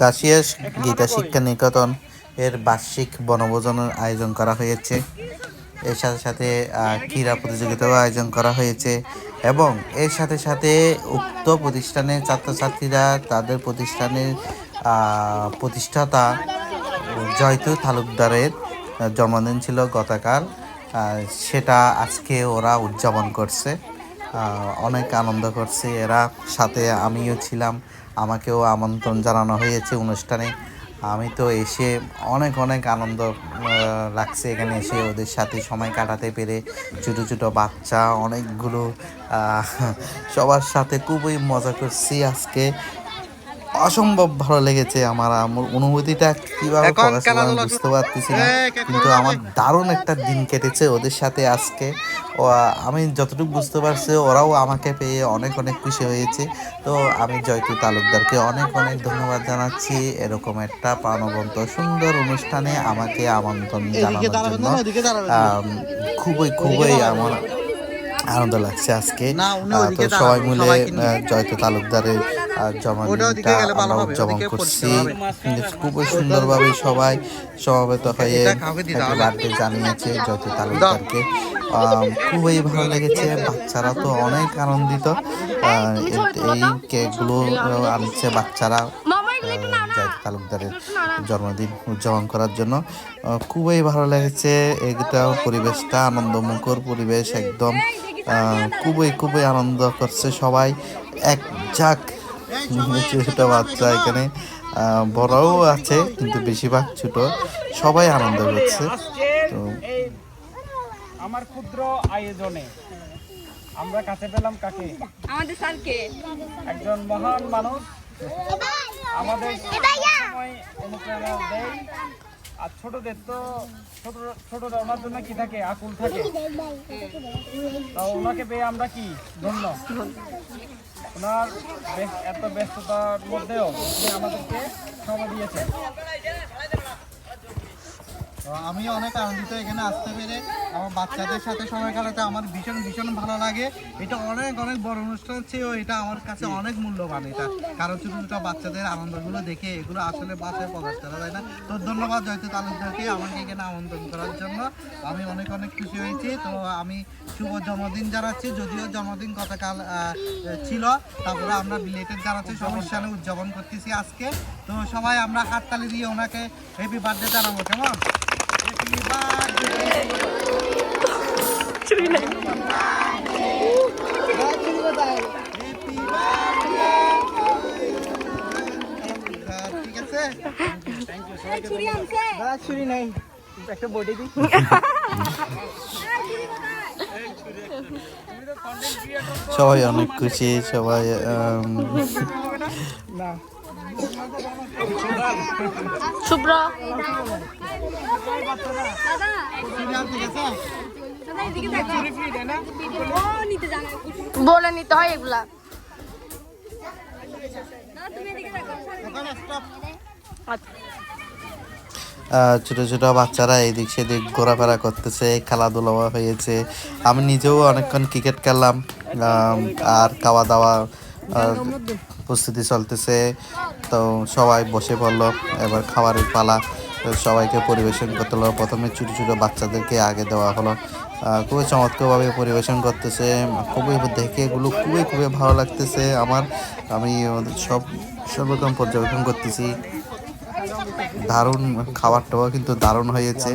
কাশিয়া গীতা শিক্ষা নিকেতন এর বার্ষিক বনভোজনের আয়োজন করা হয়েছে। এর সাথে সাথে ক্রীড়া প্রতিযোগিতাও আয়োজন করা হয়েছে এবং এর সাথে সাথে উক্ত প্রতিষ্ঠানের ছাত্রছাত্রীরা তাদের প্রতিষ্ঠানের প্রতিষ্ঠাতা জয়তু তালুকদারের জন্মদিন ছিল গতকাল। সেটা আজকে ওরা উদযাপন করছে, অনেক আনন্দ করছে এরা, সাথে আমিও ছিলাম, আমাকেও আমন্ত্রণ জানানো হয়েছে অনুষ্ঠানে। আমি তো এসে অনেক অনেক আনন্দ লাগছে এখানে এসে ওদের সাথে সময় কাটাতে পেরে। ছোটো ছোটো বাচ্চা অনেকগুলো, সবার সাথে খুবই মজা করছি আজকে। অসম্ভব ভালো লেগেছে আমার অনুভূতিটা কীভাবে প্রকাশ করব আমি বুঝতে পারতেছি না, কিন্তু আমার দারুণ একটা দিন কেটেছে ওদের সাথে আজকে। আমি যতটুকু বুঝতে পারছি ওরাও আমাকে পেয়ে অনেক অনেক খুশি হয়েছে। তো আমি জয়তু তালুকদারকে অনেক অনেক ধন্যবাদ জানাচ্ছি এরকম একটা প্রাণবন্ত সুন্দর অনুষ্ঠানে আমাকে আমন্ত্রণ জানানোর জন্য। খুবই খুবই আমার আনন্দ লাগছে আজকে। তো সবাই মিলে জয়তু তালুকদারের জন্মদিনটা আমরা উদযাপন করছি খুবই সুন্দরভাবে। সবাই সমবেত হয়ে বার্থডে জানিয়েছে জয়তু তালুকদারকে। খুবই ভালো লেগেছে, বাচ্চারা তো অনেক আনন্দিত। এই কেকগুলো আনছে বাচ্চারা জয়তু তালুকদারের জন্মদিন উদযাপন করার জন্য। খুবই ভালো লেগেছে, এটা পরিবেশটা আনন্দমুখর পরিবেশ একদম। খুবই খুবই আনন্দ করছে সবাই। এক ঝাঁক ছোট বাচ্চা এখানে, বড়ও আছে কিন্তু বেশিরভাগ ছোট, সবাই আনন্দ করছে। তো আমার ক্ষুদ্র আয়োজনে আমরা কাছে পেলাম কাকে? আমাদের স্যারকে, একজন মহান মানুষ আমাদের সময় অনুপ্রেরণা দেয়। আর ছোটদের তো ছোটরা ওনার জন্য কি থাকে, আকুল থাকে। ওনাকে পেয়ে আমরা কি ধন্য। ওনার এত ব্যস্ততার মধ্যেও আমাদেরকে সময় দিয়েছে। আমি অনেক আনন্দিত এখানে আসতে পেরে। আমার বাচ্চাদের সাথে সময় কাটাতে আমার ভীষণ ভীষণ ভালো লাগে। এটা অনেক অনেক বড় অনুষ্ঠান চেয়েও এটা আমার কাছে অনেক মূল্যবান এটা, কারণ ছোটো ছোটো বাচ্চাদের আনন্দগুলো দেখে এগুলো আসলে বাসায় প্রকাশ করা যায় না। তো ধন্যবাদ জয়তু তালুকদারকে আমাকে এখানে আমন্ত্রণ করার জন্য। আমি অনেক অনেক খুশি হয়েছি। তো আমি শুভ জন্মদিন জানাচ্ছি, যদিও জন্মদিন গতকাল ছিল, তারপরে আমরা বিলেটেড জানাচ্ছি, অনুষ্ঠানে উদযাপন করতেছি আজকে। তো সবাই আমরা হাততালি দিয়ে ওনাকে হ্যাপি বার্থডে জানাবো, কেমন? ছুরি নাই, একটা বডি দিই। সবাই অনেক খুশি, সবাই শুভ্র বলে নিতে হয় এগুলা। ছোট ছোট বাচ্চারা এদিক সেদিক ঘোরাফেরা করতেছে, খেলাধুলা হয়েছে। আমি নিজেও অনেকক্ষণ ক্রিকেট খেললাম। আর খাওয়া দাওয়া প্রস্তুতি চলতেছে, তো সবাই বসে পড়লো, এবার খাবারের পালা। সবাইকে পরিবেশন করতে হলো। প্রথমে ছোটো ছোটো বাচ্চাদেরকে আগে দেওয়া হলো। খুবই চমৎকারভাবে পরিবেশন করতেছে, খুবই দেখে এগুলো খুবই খুবই ভালো লাগতেছে আমার। আমি সর্বপ্রথম পর্যবেক্ষণ করতেছি, দারুণ খাবারটাও কিন্তু দারুণ হয়েছে।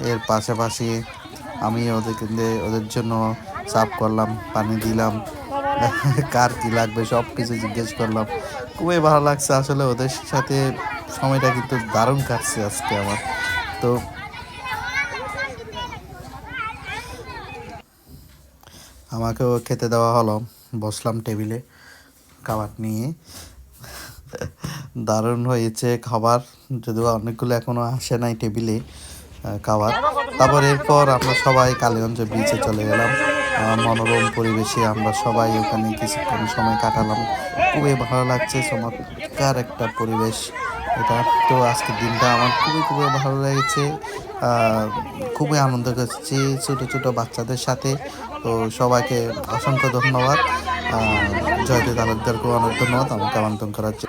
এর পাশাপাশি আমি ওদের জন্য সার্ভ করলাম, পানি দিলাম, কার কী লাগবে সব কিছু জিজ্ঞেস করলাম। খুবই ভালো লাগছে আসলে, ওদের সাথে সময়টা কিন্তু দারুণ কাটছে আজকে আমার। তো আমাকেও খেতে দেওয়া হলো, বসলাম টেবিলে খাবার নিয়ে। দারুণ হয়েছে খাবার, যদিও অনেকগুলো এখনও আসে নাই টেবিলে খাবার। তারপর এরপর আমরা সবাই কালীগঞ্জ বিচে চলে গেলাম। মনোরম পরিবেশে আমরা সবাই ওখানে কিছুক্ষণ সময় কাটালাম। খুবই ভালো লাগছে, চমৎকার একটা পরিবেশ এটা। তো আজকের দিনটা আমার খুবই খুবই ভালো লেগেছে, খুবই আনন্দ করছি ছোটো ছোটো বাচ্চাদের সাথে। তো সবাইকে অসংখ্য ধন্যবাদ। জয়দীপ তালুকদারকেও অনেক ধন্যবাদ আমাকে আমন্ত্রণ করার জন্য।